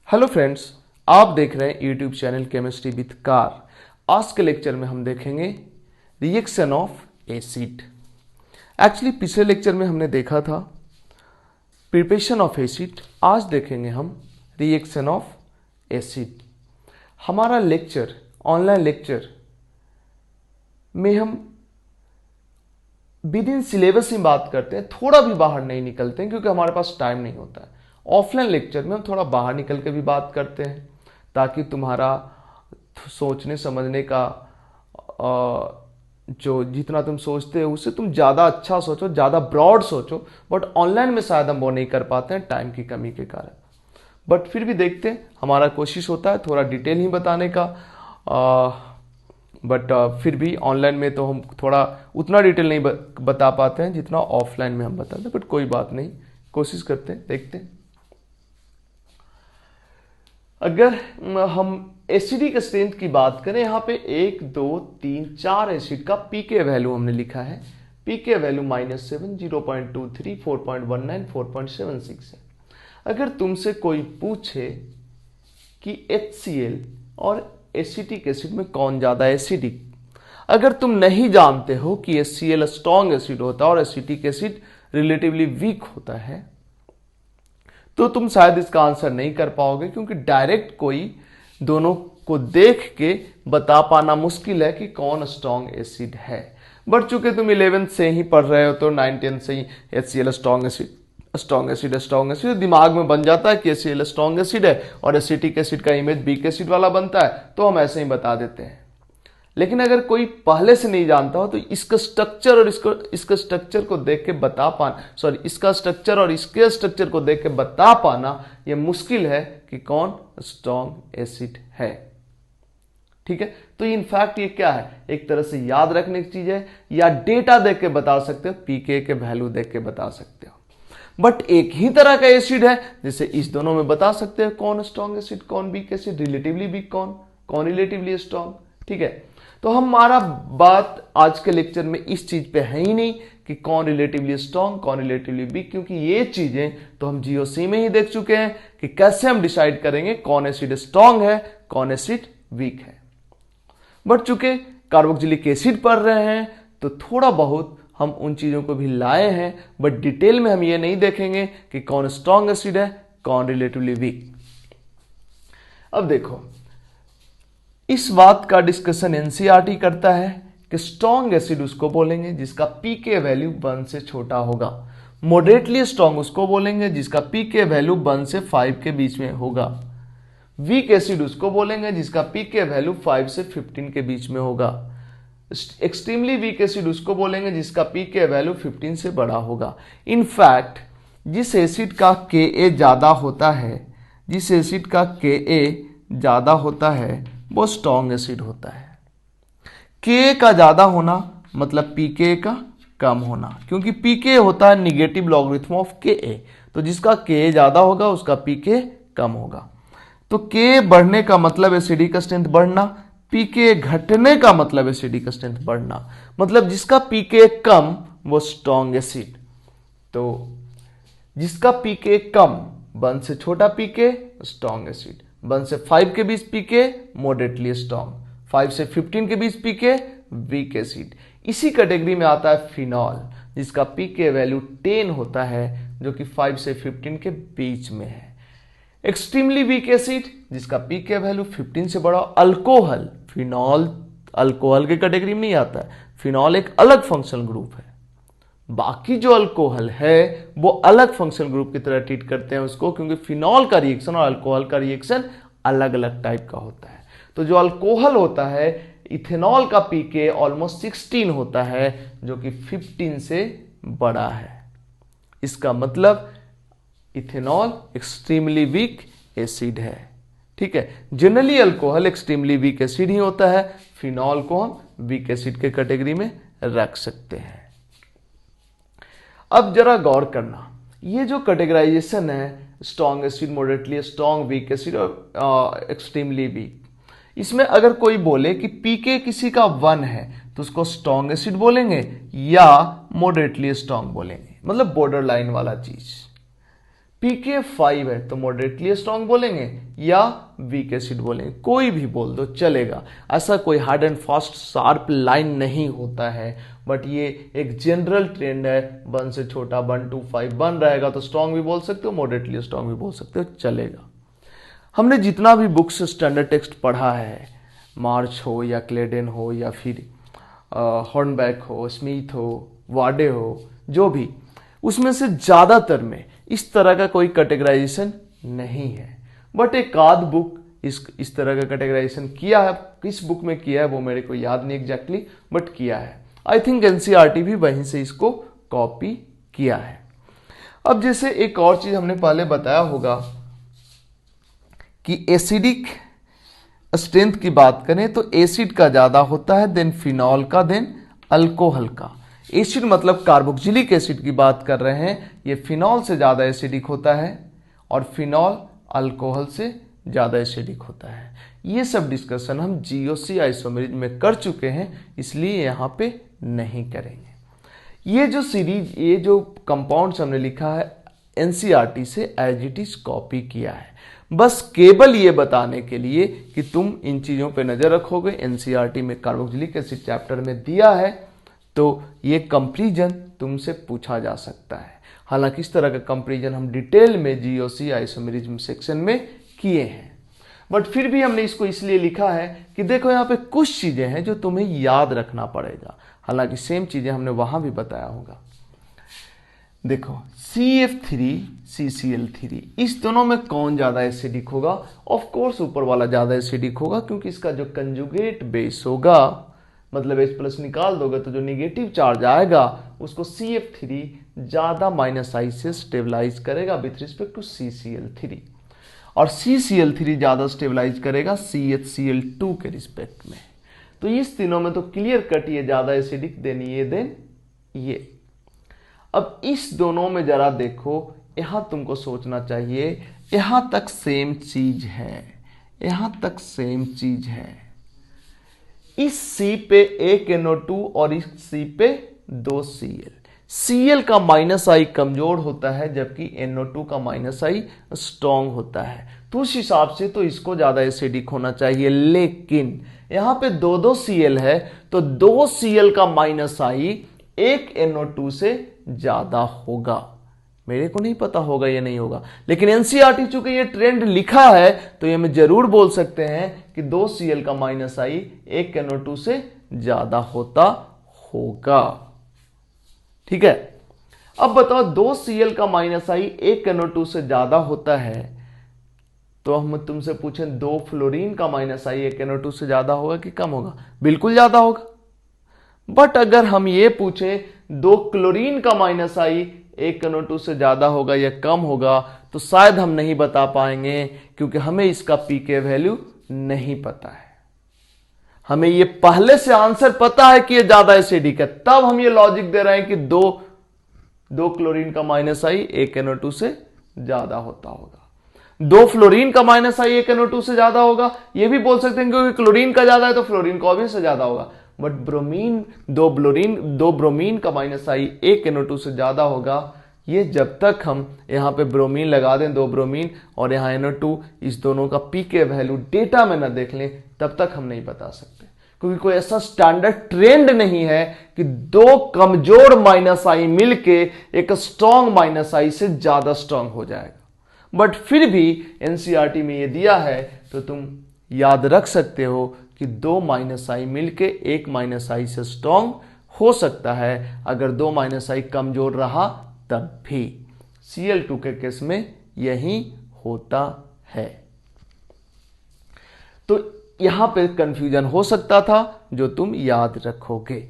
Hello friends, आप देख रहे हैं YouTube channel chemistry with car. आज के लेक्चर में हम देखेंगे रिएक्शन ऑफ एसिड। एक्चुअली पिछले लेक्चर में हमने देखा था प्रिपरेशन ऑफ एसिड, आज देखेंगे हम रिएक्शन ऑफ एसिड। हमारा लेक्चर ऑनलाइन लेक्चर में हम विद इन सिलेबस में बात करते हैं, थोड़ा भी बाहर नहीं निकलते हैं क्योंकि हमारे पास टाइम नहीं होता है। ऑफलाइन लेक्चर में हम थोड़ा बाहर निकल के भी बात करते हैं ताकि तुम्हारा सोचने समझने का जो जितना तुम सोचते हो उससे तुम ज़्यादा अच्छा सोचो, ज़्यादा ब्रॉड सोचो। बट ऑनलाइन में शायद हम वो नहीं कर पाते हैं टाइम की कमी के कारण। बट फिर भी देखते हैं, हमारा कोशिश होता है थोड़ा डिटेल ही बताने का। बट फिर भी ऑनलाइन में तो हम थोड़ा उतना डिटेल नहीं बता पाते हैं जितना ऑफलाइन में हम बताते हैं। बट कोई बात नहीं, कोशिश करते हैं, देखते हैं। अगर हम एसिडिक स्ट्रेंथ की बात करें, यहाँ पे 1 2 3 4 एसिड का पीके वैल्यू हमने लिखा है। पीके वैल्यू -7, 0.23, 4.19, 4.76 है। अगर तुमसे कोई पूछे कि HCl और एसिटिक एसिड में कौन ज्यादा एसिडिक, अगर तुम नहीं जानते हो कि HCl स्ट्रॉन्ग एसिड होता है और एसिटिक एसिड रिलेटिवली वीक होता है, तो तुम शायद इसका आंसर नहीं कर पाओगे क्योंकि डायरेक्ट कोई दोनों को देख के बता पाना मुश्किल है कि कौन स्ट्रॉन्ग एसिड है। बट चूंकि तुम 11th से ही पढ़ रहे हो तो 9th 10th से ही HCl स्ट्रॉन्ग एसिड दिमाग में बन जाता है कि HCl स्ट्रॉन्ग एसिड है और एसिटिक एसिड का इमेज वीक एसिड वाला बनता है, तो हम ऐसे ही बता देते हैं। लेकिन अगर कोई पहले से नहीं जानता हो तो इसका स्ट्रक्चर और इसका स्ट्रक्चर को देख के बता पाना, इसका स्ट्रक्चर और इसके स्ट्रक्चर को देख के बता पाना यह मुश्किल है कि कौन स्ट्रॉन्ग एसिड है। ठीक है, तो इनफैक्ट ये क्या है, एक तरह से याद रखने की चीज है या डेटा देख के बता सकते हो, पीके के वैल्यू देख के बता सकते हो। बट एक ही तरह का एसिड है जिसे इस दोनों में बता सकते हो कौन स्ट्रॉन्ग एसिड कौन वीक एसिड, रिलेटिवली वीक कौन रिलेटिवली स्ट्रॉन्ग। ठीक है, तो हमारा बात आज के लेक्चर में इस चीज पे है ही नहीं कि कौन रिलेटिवली स्ट्रॉन्ग कौन रिलेटिवली वीक, क्योंकि ये चीजें तो हम जीओसी में ही देख चुके हैं कि कैसे हम डिसाइड करेंगे कौन एसिड स्ट्रॉन्ग है कौन एसिड वीक है। बट चूंकि कार्बोक्सिलिक एसिड पढ़ रहे हैं तो थोड़ा बहुत हम उन चीजों को भी लाए हैं, बट डिटेल में हम ये नहीं देखेंगे कि कौन स्ट्रॉन्ग एसिड है कौन रिलेटिवली वीक। अब देखो, इस बात का डिस्कशन एनसीईआरटी करता है कि स्ट्रॉन्ग एसिड उसको बोलेंगे जिसका पीके वैल्यू 1 से छोटा होगा, मॉडरेटली स्ट्रॉन्ग उसको बोलेंगे जिसका पीके वैल्यू 1 से 5 के बीच में होगा, वीक एसिड उसको बोलेंगे जिसका पीके वैल्यू 5 से 15 के बीच में होगा, एक्सट्रीमली वीक एसिड उसको बोलेंगे जिसका पीके वैल्यू 15 से बड़ा होगा। इनफैक्ट जिस एसिड का Ka ज्यादा होता है, जिस एसिड का Ka ज्यादा होता है वो स्ट्रॉन्ग एसिड होता है। Ka का ज्यादा होना मतलब Pk का कम होना, क्योंकि Pk होता है निगेटिव लॉगरिथम ऑफ Ka, तो जिसका Ka ज्यादा होगा उसका Pk कम होगा। तो Ka बढ़ने का मतलब एसिडिक स्ट्रेंथ बढ़ना, Pk घटने का मतलब एसिडिक स्ट्रेंथ बढ़ना, मतलब जिसका Pk कम वो स्ट्रॉन्ग एसिड। तो जिसका Pk कम 1 से छोटा Pk स्ट्रॉन्ग एसिड, 1 से 5 के बीच Pk मॉडरेटली स्ट्रॉन्ग, 5 से 15 के बीच Pk वीक एसिड। इसी कैटेगरी में आता है फिनॉल जिसका Pk वैल्यू 10 होता है जो कि 5 से 15 के बीच में है। एक्सट्रीमली वीक एसिड जिसका Pk वैल्यू 15 से बड़ा। अल्कोहल, फिनॉल अल्कोहल के कैटेगरी में नहीं आता है, फिनॉल एक अलग फंक्शनल ग्रुप है। बाकी जो अल्कोहल है वो अलग फंक्शनल ग्रुप की तरह ट्रीट करते हैं उसको, क्योंकि फिनॉल का रिएक्शन और अल्कोहल का रिएक्शन अलग अलग टाइप का होता है। तो जो अल्कोहल होता है, इथेनॉल का Pk ऑलमोस्ट 16 होता है जो कि 15 से बड़ा है। इसका मतलब इथेनॉल एक्सट्रीमली वीक एसिड है। ठीक है, generally alcohol extremely weak acid ही होता है, फिनॉल को हम वीक एसिड के कैटेगरी में रख सकते हैं। अब जरा गौर करना, ये जो कैटेगराइजेशन है strong acid, moderately strong, weak acid और एक्सट्रीमली वीक, इसमें अगर कोई बोले कि Pk किसी का 1 है तो उसको स्ट्रॉन्ग एसिड बोलेंगे या मॉडरेटली स्ट्रॉन्ग बोलेंगे, मतलब बॉर्डर लाइन वाला चीज। pK 5 है तो मॉडरेटली स्ट्रॉन्ग बोलेंगे या वीक एसिड बोलेंगे, कोई भी बोल दो चलेगा। ऐसा कोई hard and fast sharp line नहीं होता है, बट ये एक जनरल ट्रेंड है। 1 से छोटा 1 to 5 1 रहेगा तो स्ट्रॉन्ग भी बोल सकते हो, मॉडरेटली स्ट्रॉन्ग भी बोल सकते हो, चलेगा। हमने जितना भी बुक्स स्टैंडर्ड टेक्स्ट पढ़ा है, मार्च हो या क्लेडेन हो या फिर हॉर्नबैक हो, स्मिथ हो, वाडे हो, जो भी, उसमें से ज़्यादातर में इस तरह का कोई कैटेगराइजेशन नहीं है। बट एक आध बुक इस तरह का कैटेगराइजेशन किया है। किस बुक में किया है वो मेरे को याद नहीं एग्जैक्टली, बट किया है। आई थिंक एनसीईआरटी भी वहीं से इसको कॉपी किया है। अब जैसे एक और चीज हमने पहले बताया होगा कि एसिडिक स्ट्रेंथ की बात करें तो एसिड का ज्यादा होता है, देन फिनॉल का, देन अल्कोहल का। एसिड मतलब कार्बोक्सिलिक एसिड की बात कर रहे हैं, ये फिनॉल से ज्यादा एसिडिक होता है और फिनॉल अल्कोहल से ज्यादा एसिडिक होता है। ये सब डिस्कशन हम जीओसी आइसोमेरिज में कर चुके हैं, इसलिए यहां पे नहीं करेंगे। ये जो सीरीज, ये जो कंपाउंड्स हमने लिखा है एनसीईआरटी से एज इट इज कॉपी किया है, बस केवल ये बताने के लिए कि तुम इन चीजों पे नजर रखोगे। एनसीईआरटी में कार्बोक्सिलिक एसिड चैप्टर में दिया है तो ये कंपैरिजन तुमसे पूछा जा सकता है। हालांकि इस तरह का कंपैरिजन हम डिटेल में जीओसी आइसोमेरिज्म सेक्शन में किए हैं, बट फिर भी हमने इसको इसलिए लिखा है कि देखो यहाँ पे कुछ चीजें हैं जो तुम्हें याद रखना पड़ेगा। हालांकि सेम चीजें हमने वहां भी बताया होगा। देखो CF3 CCl3, इस दोनों में कौन ज्यादा एसिडिक होगा? ऑफ कोर्स ऊपर वाला ज्यादा एसिडिक होगा, क्योंकि इसका जो कंजुगेट बेस होगा, मतलब H+ निकाल दोगे तो जो निगेटिव चार्ज आएगा उसको CF3 ज्यादा -I से स्टेबलाइज करेगा विथ रिस्पेक्ट टू CCl3, और CCl3 ज्यादा स्टेबलाइज करेगा CHCl2 के रिस्पेक्ट में। तो इस तीनों में तो क्लियर कट ये ज्यादा एसिडिक, देन ये, देन ये। अब इस दोनों में जरा देखो, यहां तुमको सोचना चाहिए, यहां तक सेम चीज है, यहां तक सेम चीज है। इस C पे एक NO2 और इस C पे 2 Cl। Cl का -I कमजोर होता है जबकि NO2 का -I स्ट्रॉन्ग होता है, तो उस हिसाब से तो इसको ज्यादा एसिडिक होना चाहिए। लेकिन यहां पे 2 Cl है तो 2 Cl का -I एक NO2 से ज्यादा होगा। मेरे को नहीं पता होगा या नहीं होगा, लेकिन एनसीईआरटी चूंकि ये ट्रेंड लिखा है तो ये हम जरूर बोल सकते हैं कि 2 Cl का -I एक NO2 से ज्यादा होता होगा। ठीक है, अब बताओ 2 Cl का -I एक NO2 से ज्यादा होता है, तो हम तुमसे पूछें 2 फ्लोरीन का -I एक NO2 से ज्यादा होगा कि कम होगा? बिल्कुल ज्यादा होगा। बट अगर हम ये पूछे 2 क्लोरीन का -I एक NO2 से ज्यादा होगा या कम होगा, तो शायद हम नहीं बता पाएंगे, क्योंकि हमें इसका पीके वैल्यू नहीं पता है। हमें ये पहले से आंसर पता है कि ये ज्यादा एसिडिक है, तब हम ये लॉजिक दे रहे हैं कि 2 क्लोरीन का -I एक NO2 से ज्यादा होता होगा। 2 फ्लोरीन का -I एक NO2 से ज्यादा होगा, ये भी बोल सकते हैं क्योंकि क्लोरीन का ज्यादा है तो फ्लोरीन का भी से ज्यादा होगा। बट दो ब्रोमीन का -I एक NO2 से ज्यादा होगा, ये जब तक हम यहाँ पे ब्रोमीन लगा दें, 2 ब्रोमीन और यहाँ NO2, इस दोनों का पीके वैल्यू डेटा में ना देख लें, तब तक हम नहीं बता सकते, क्योंकि कोई ऐसा स्टैंडर्ड ट्रेंड नहीं है कि 2 कमजोर -I मिलके एक स्ट्रॉन्ग -I से ज्यादा स्ट्रॉन्ग हो जाएगा। बट फिर भी एनसीईआरटी में ये दिया है तो तुम याद रख सकते हो कि 2 -I मिलके एक -I से स्ट्रॉन्ग हो सकता है। अगर 2 -I कमजोर रहा तब भी Cl2 के केस में यही होता है। तो यहां पे कंफ्यूजन हो सकता था जो तुम याद रखोगे।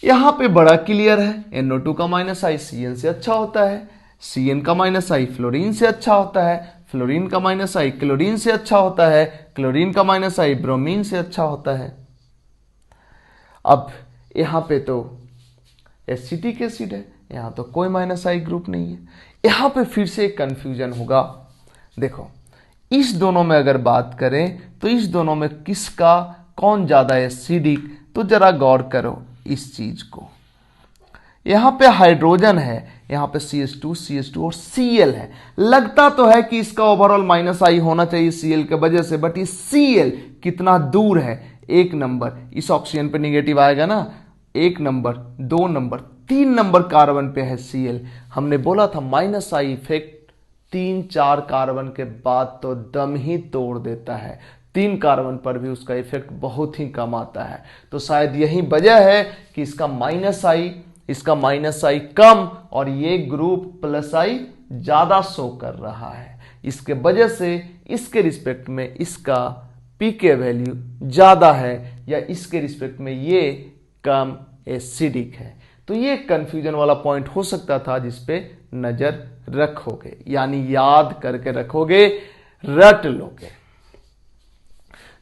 यहां पे बड़ा क्लियर है, NO2 का -I Cn से अच्छा होता है, Cn का -I फ्लोरीन से अच्छा होता है, फ्लोरीन का -I क्लोरीन से अच्छा होता है, क्लोरीन का -I ब्रोमीन से अच्छा होता है। अब यहां पे तो एसिटिक एसिड है, यहां तो कोई -I ग्रुप नहीं है। यहां पे फिर से एक कंफ्यूजन होगा। देखो इस दोनों में अगर बात करें तो इस दोनों में किसका कौन ज्यादा एसिडिक, तो जरा गौर करो इस चीज को। यहाँ पे हाइड्रोजन है, यहाँ पे CH2 और Cl है। लगता तो है कि इसका ओवरऑल -I होना चाहिए Cl के वजह से, बट ये Cl कितना दूर है, 1 नंबर इस ऑक्सीजन पे निगेटिव आएगा ना, 1 नंबर 2 नंबर 3 नंबर कार्बन पे है Cl। हमने बोला था -I इफेक्ट 3-4 कार्बन के बाद तो दम ही तोड़ देता है, 3 कार्बन पर भी उसका इफेक्ट बहुत ही कम आता है। तो शायद यही वजह है कि इसका -I कम और ये ग्रुप +I ज्यादा शो कर रहा है। इसके वजह से इसके रिस्पेक्ट में इसका pK वैल्यू ज्यादा है या इसके रिस्पेक्ट में ये कम एसिडिक है। तो ये कंफ्यूजन वाला पॉइंट हो सकता था जिसपे नजर रखोगे, यानी याद करके रखोगे, रट लोगे।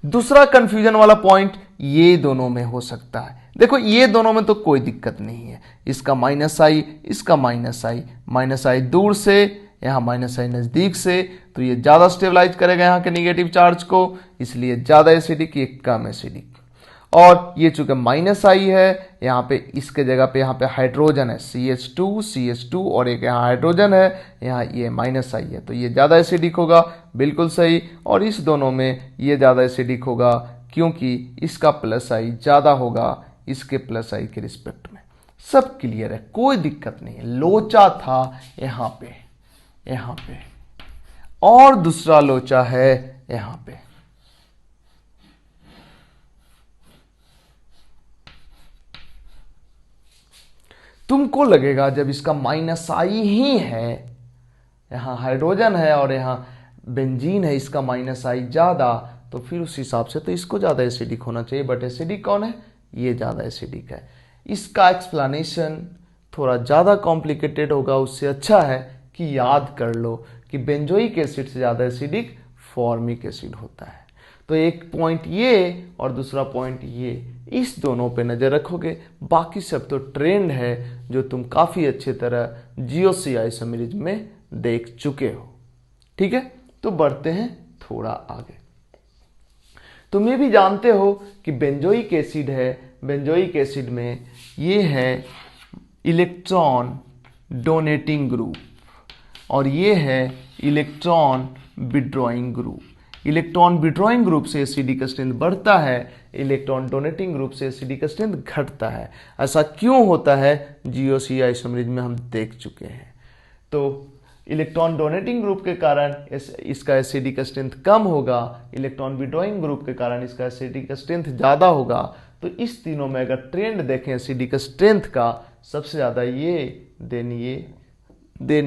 दूसरा कंफ्यूजन वाला पॉइंट ये दोनों में हो सकता है। देखो ये दोनों में तो कोई दिक्कत नहीं है, इसका -I, इसका -I दूर से, यहाँ -I नजदीक से, तो ये ज्यादा स्टेबलाइज करेगा यहाँ के निगेटिव चार्ज को, इसलिए ज्यादा एसिडिक, ये कम एसिडिक। और ये चूंकि -I है, यहाँ पे इसके जगह पे यहाँ पे हाइड्रोजन है, CH2 और एक यहाँ हाइड्रोजन है, यहाँ ये -I है, तो ये ज़्यादा एसिडिक होगा, बिल्कुल सही। और इस दोनों में ये ज़्यादा एसिडिक होगा क्योंकि इसका +I ज़्यादा होगा इसके +I के रिस्पेक्ट में। सब क्लियर है, कोई दिक्कत नहीं है। लोचा था यहाँ पे और दूसरा लोचा है यहाँ पे। तुमको लगेगा जब इसका -I ही है, यहाँ हाइड्रोजन है और यहाँ बेंजीन है, इसका -I ज्यादा, तो फिर उस हिसाब से तो इसको ज्यादा एसिडिक होना चाहिए, बट एसिडिक कौन है, ये ज्यादा एसिडिक है। इसका एक्सप्लेनेशन थोड़ा ज्यादा कॉम्प्लिकेटेड होगा, उससे अच्छा है कि याद कर लो कि बेंजोइक एसिड से ज्यादा एसिडिक फॉर्मिक एसिड होता है। तो एक पॉइंट ये और दूसरा पॉइंट ये, इस दोनों पे नजर रखोगे। बाकी सब तो ट्रेंड है जो तुम काफी अच्छे तरह GOC आइसोमेरिज्म में देख चुके हो। ठीक है, तो बढ़ते हैं थोड़ा आगे। तुम ये भी जानते हो कि बेंजोइक एसिड है, बेंजोइक एसिड में ये है इलेक्ट्रॉन डोनेटिंग ग्रुप और ये है electron withdrawing group. Electron withdrawing group से एसिडिक स्ट्रेंथ बढ़ता है, इलेक्ट्रॉन डोनेटिंग ग्रुप से एसिडिक स्ट्रेंथ घटता है। ऐसा क्यों होता है, GOC आइसोमेरिज्म में हम देख चुके हैं। तो इलेक्ट्रॉन डोनेटिंग ग्रुप के कारण इसका एसिडिक स्ट्रेंथ कम होगा, इलेक्ट्रॉन विड्रॉइंग ग्रुप के कारण इसका एसिडिक स्ट्रेंथ ज्यादा होगा। तो इस तीनों में अगर ट्रेंड देखें एसिडिक स्ट्रेंथ का, सबसे ज्यादा ये देन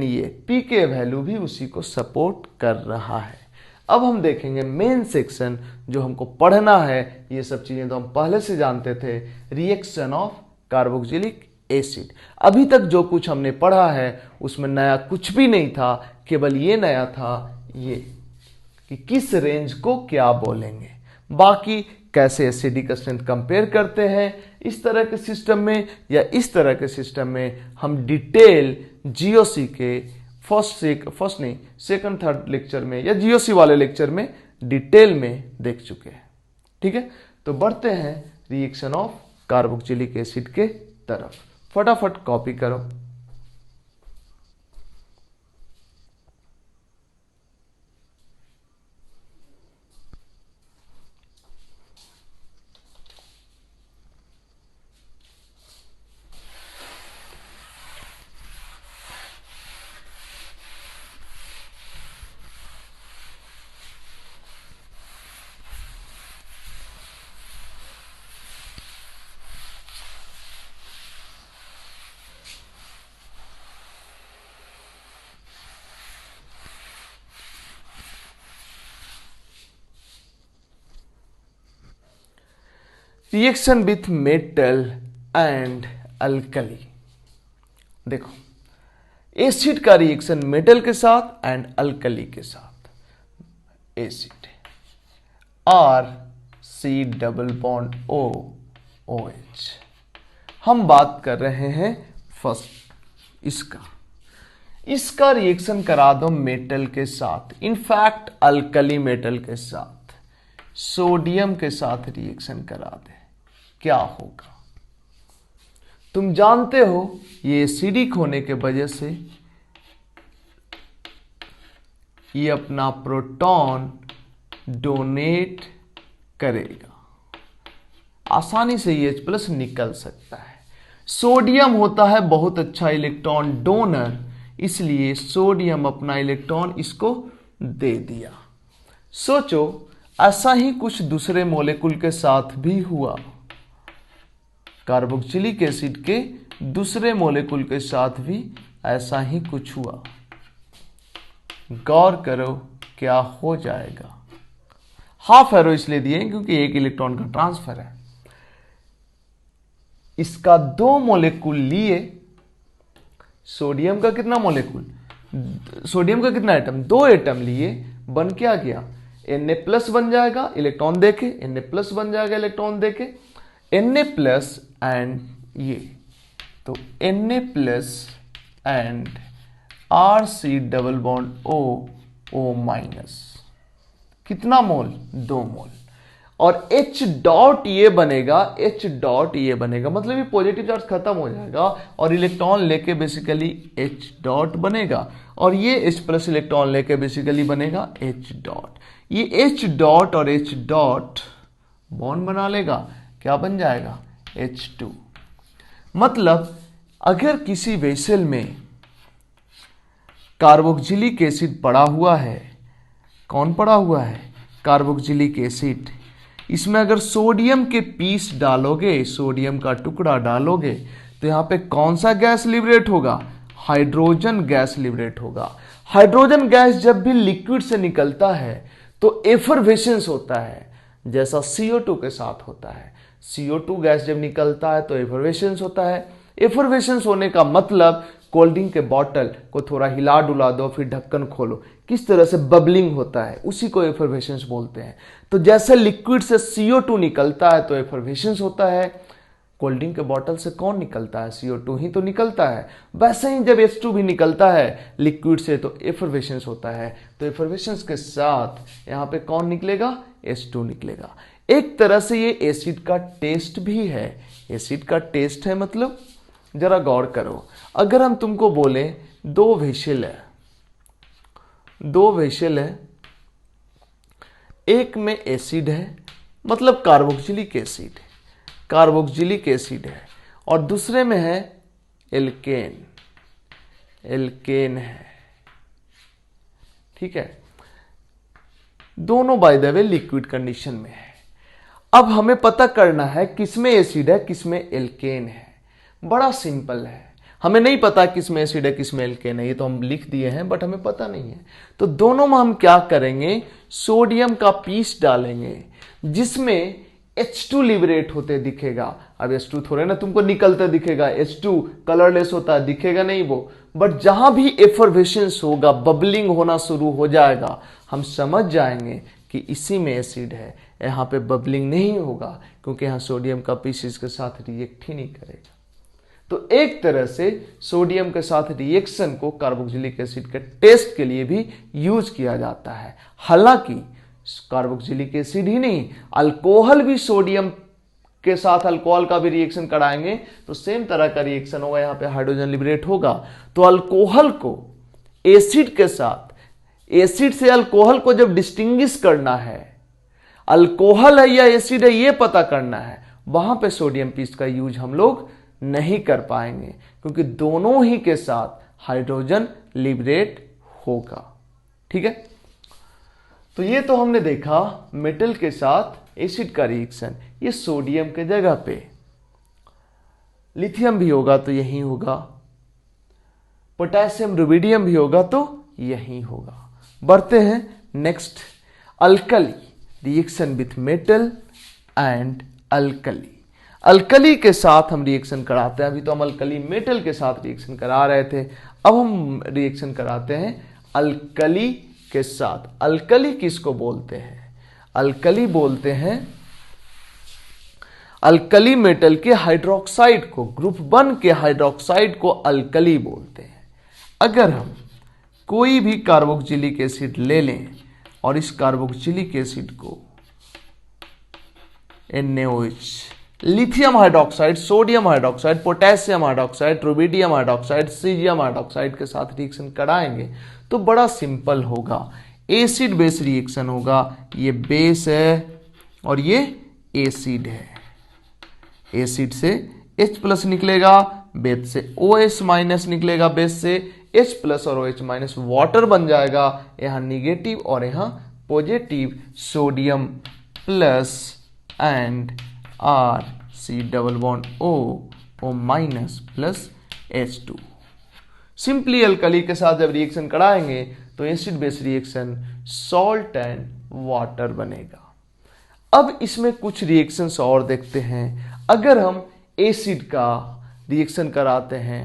ये pK वैल्यू भी उसी को सपोर्ट कर रहा है। अब हम देखेंगे मेन सेक्शन जो हमको पढ़ना है, ये सब चीजें तो हम पहले से जानते थे, रिएक्शन ऑफ कार्बोक्सिलिक एसिड। अभी तक जो कुछ हमने पढ़ा है उसमें नया कुछ भी नहीं था, केवल ये नया था ये कि किस रेंज को क्या बोलेंगे। बाकी कैसे एसिडिक स्ट्रेंथ कंपेयर करते हैं इस तरह के सिस्टम में या इस तरह के सिस्टम में, हम डिटेल GOC के सेकंड थर्ड लेक्चर में या GOC वाले लेक्चर में डिटेल में देख चुके हैं। ठीक है, तो बढ़ते हैं रिएक्शन ऑफ कार्बोक्सिलिक एसिड के तरफ। फटाफट कॉपी करो। Reaction with metal and alkali. देखो एसिड का रिएक्शन मेटल के साथ एंड अल्कली के साथ, एसिड RC≡OH। हम बात कर रहे हैं फर्स्ट इसका रिएक्शन करा दो मेटल के साथ, इनफैक्ट अल्कली मेटल के साथ, सोडियम के साथ रिएक्शन करा दे, क्या होगा। तुम जानते हो ये एसिडिक होने के वजह से ये अपना प्रोटॉन डोनेट करेगा, आसानी से ये H+ निकल सकता है। सोडियम होता है बहुत अच्छा इलेक्ट्रॉन डोनर, इसलिए सोडियम अपना इलेक्ट्रॉन इसको दे दिया। सोचो ऐसा ही कुछ दूसरे मॉलिक्यूल के साथ भी हुआ, कार्बोक्सिलिक एसिड के दूसरे मॉलिक्यूल के साथ भी ऐसा ही कुछ हुआ। गौर करो क्या हो जाएगा। हाफ एरो इसलिए दिए क्योंकि एक इलेक्ट्रॉन का ट्रांसफर है। इसका 2 मॉलिक्यूल लिए, सोडियम का कितना मॉलिक्यूल, सोडियम का कितना एटम, 2 एटम लिए, बन क्या गया, Na+ बन जाएगा इलेक्ट्रॉन देके, Na+ बन जाएगा इलेक्ट्रॉन देके, Na+ एंड ये, तो Na+ and Rc double bond O कितना मोल, 2 मोल, और H ये बनेगा, H ये बनेगा, मतलब ये पॉजिटिव चार्ज खत्म हो जाएगा और इलेक्ट्रॉन लेके बेसिकली H बनेगा, और ये H+ इलेक्ट्रॉन लेके बेसिकली बनेगा H। ये H और H बॉन्ड बना लेगा, क्या बन जाएगा, H2। मतलब अगर किसी वेसल में कार्बोक्सिलिक एसिड पड़ा हुआ है, कौन पड़ा हुआ है, कार्बोक्सिलिक एसिड, इसमें अगर सोडियम के पीस डालोगे, सोडियम का टुकड़ा डालोगे, तो यहां पे कौन सा गैस लिबरेट होगा, हाइड्रोजन गैस लिबरेट होगा। हाइड्रोजन गैस जब भी लिक्विड से निकलता है तो एफरवेसेंस होता है, जैसा CO2 के साथ होता है। CO2 गैस जब निकलता है तो एफरवेसेंस होता है। एफरवेसेंस होने का मतलब कोल्ड ड्रिंक के बॉटल को थोड़ा हिला डुला दो, फिर ढक्कन खोलो, किस तरह से बबलिंग होता है, उसी को एफरवेसेंस बोलते हैं। तो जैसे लिक्विड से CO2 निकलता है तो एफरवेसेंस होता है। कोल्ड ड्रिंक के बॉटल से कौन निकलता है, CO2 ही तो निकलता है। वैसे ही जब H2 भी निकलता है लिक्विड से तो एफरवेसेंस होता है। तो एफरवेसेंस के साथ यहाँ पे कौन निकलेगा, H2 निकलेगा। एक तरह से ये एसिड का टेस्ट भी है। एसिड का टेस्ट है मतलब, जरा गौर करो, अगर हम तुमको बोले 2 वेसल है, एक में एसिड है, मतलब कार्बोक्सिलिक एसिड है, और दूसरे में है एल्केन है, ठीक है। दोनों by the way liquid condition में है। अब हमें पता करना है किसमें एसिड है किसमें एल्केन है। बड़ा सिंपल है, हमें नहीं पता किसमें एसिड है किसमें एल्केन है, ये तो हम लिख दिए हैं बट हमें पता नहीं है। तो दोनों में हम क्या करेंगे, सोडियम का पीस डालेंगे जिसमें H2 लिबरेट होते दिखेगा। अब H2 थोड़े ना तुमको निकलते दिखेगा, H2 कलरलेस होता है, दिखेगा नहीं वो, बट जहां भी एफरवेसेंस होगा, बबलिंग होना शुरू हो जाएगा, हम समझ जाएंगे कि इसी में एसिड है। यहाँ पे बबलिंग नहीं होगा क्योंकि यहाँ सोडियम का पीस इसके साथ रिएक्ट ही नहीं करेगा। तो एक तरह से सोडियम के साथ रिएक्शन को कार्बोक्सिलिक एसिड के टेस्ट के लिए भी यूज किया जाता है। हालांकि कार्बोक्सिलिक एसिड ही नहीं, अल्कोहल भी सोडियम के साथ अल्कोहल का भी रिएक्शन कराएंगे तो सेम तरह का रिएक्शन होगा, यहाँ पे हाइड्रोजन लिबरेट होगा। तो अल्कोहल को एसिड के साथ, एसिड से अल्कोहल को जब डिस्टिंग्विश करना है, अल्कोहल है या एसिड है ये पता करना है, वहां पे सोडियम पीस का यूज हम लोग नहीं कर पाएंगे क्योंकि दोनों ही के साथ हाइड्रोजन लिबरेट होगा। ठीक है, तो ये तो हमने देखा मेटल के साथ एसिड का रिएक्शन। ये सोडियम के जगह पे लिथियम भी होगा तो यही होगा, पोटेशियम रुबिडियम भी होगा तो यही होगा। बढ़ते हैं next, alkali reaction with metal and alkali. Alkali के साथ हम रिएक्शन कराते हैं, अभी तो हम अल्कली मेटल के साथ रिएक्शन करा रहे थे, अब हम रिएक्शन कराते हैं अल्कली के साथ। अल्कली किसको बोलते हैं, अल्कली बोलते हैं अल्कली मेटल के हाइड्रोक्साइड को, ग्रुप 1 के हाइड्रोक्साइड को अल्कली बोलते हैं। अगर हम कोई भी कार्बोक्सिलिक एसिड ले लें और इस कार्बोक्सिलिक एसिड को NaOH lithium hydroxide, sodium hydroxide, potassium hydroxide, rubidium hydroxide, caesium hydroxide के साथ रिएक्शन कराएंगे तो बड़ा सिंपल होगा, एसिड बेस रिएक्शन होगा। ये बेस है और ये एसिड है, एसिड से H प्लस निकलेगा, बेस से OH माइनस निकलेगा, बेस से H प्लस और OH माइनस वाटर बन जाएगा, यहाँ निगेटिव और यहाँ positive, sodium plus and R C double bond O minus plus H2। Simply alkali के साथ जब रिएक्शन कराएंगे तो acid base reaction salt and water बनेगा। अब इसमें कुछ रिएक्शंस और देखते हैं। अगर हम एसिड का रिएक्शन कराते हैं